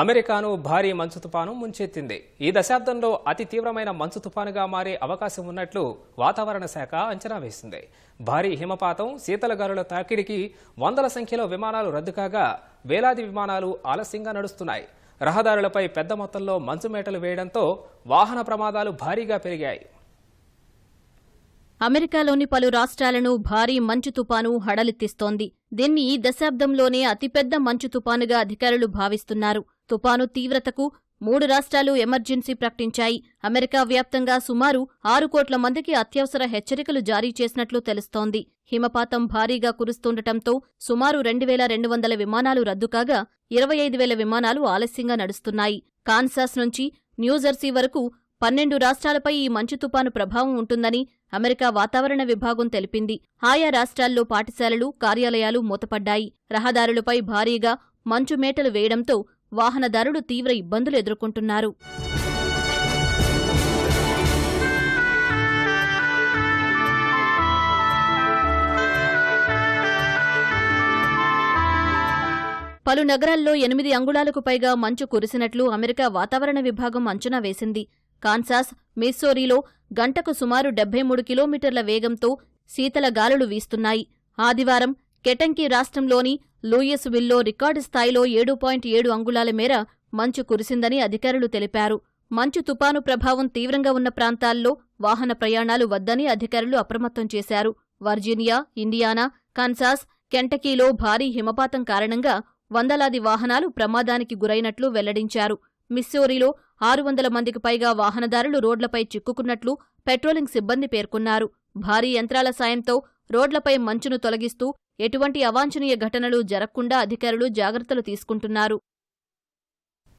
అమెరికాను భారీ మంచు తుపాను ముంచెత్తింది. ఈ దశాబ్దంలో అతి తీవ్రమైన మంచు తుపానుగా మారే అవకాశం ఉన్నట్లు వాతావరణ శాఖ అంచనా వేసింది. భారీ హిమపాతం, శీతల గాలుల తాకిడికి వందల సంఖ్యలో విమానాలు రద్దు కాగా వేలాది విమానాలు ఆలస్యంగా నడుస్తున్నాయి. రహదారులపై పెద్ద మొత్తంలో మంచు మేటలు వేయడంతో వాహన ప్రమాదాలు భారీగా పెరిగాయి. అమెరికాలోని పలు రాష్ట్రాలను భారీ మంచు తుపాను హడలెత్తిస్తోంది. దీన్ని ఈ దశాబ్దంలోనే అతిపెద్ద మంచు తుపానుగా అధికారులు భావిస్తున్నారు. తుపాను తీవ్రతకు 3 రాష్ట్రాలు ఎమర్జెన్సీ ప్రకటించాయి. అమెరికా వ్యాప్తంగా సుమారు 6 కోట్ల మందికి అత్యవసర హెచ్చరికలు జారీ చేసినట్లు తెలుస్తోంది. హిమపాతం భారీగా కురుస్తుండటంతో సుమారు 2200 విమానాలు రద్దుకాగా 25,000 విమానాలు ఆలస్యంగా నడుస్తున్నాయి. కాన్సాస్ నుంచి న్యూజెర్సీ వరకు 12 రాష్ట్రాలపై ఈ మంచు తుపాను ప్రభావం ఉంటుందని అమెరికా వాతావరణ విభాగం తెలిపింది. ఆయా రాష్ట్రాల్లో పాఠశాలలు, కార్యాలయాలు మూతపడ్డాయి. రహదారులపై భారీగా మంచు మేటలు వేయడంతో వాహనదారులు తీవ్ర ఇబ్బందులు ఎదుర్కొంటున్నారు. పలు నగరాల్లో 8 అంగుళాలకు పైగా మంచు కురిసినట్లు అమెరికా వాతావరణ విభాగం అంచనా వేసింది. కాన్సాస్, మిస్సోరీలో గంటకు సుమారు 73 కిలోమీటర్ల వేగంతో శీతల గాలులు వీస్తున్నాయి. ఆదివారం కెంటకీ రాష్ట్రంలోని లూయిస్విల్లో రికార్డు స్థాయిలో 7.7 అంగుళాల మేర మంచు కురిసిందని అధికారులు తెలిపారు. మంచు తుపాను ప్రభావం తీవ్రంగా ఉన్న ప్రాంతాల్లో వాహన ప్రయాణాలు వద్దని అధికారులు అప్రమత్తం చేశారు. వర్జీనియా, ఇండియానా, కన్సాస్, కెంటకీలో భారీ హిమపాతం కారణంగా వందలాది వాహనాలు ప్రమాదానికి గురైనట్లు వెల్లడించారు. మిస్సోరీలో 600 మందికి పైగా వాహనదారులు రోడ్లపై చిక్కుకున్నట్లు పెట్రోలింగ్ సిబ్బంది పేర్కొన్నారు. భారీ యంత్రాల సాయంతో రోడ్లపై మంచును తొలగిస్తూ ఎటువంటి అవాంఛనీయ ఘటనలు జరగకుండా అధికారులు జాగ్రత్తలు తీసుకుంటున్నారు.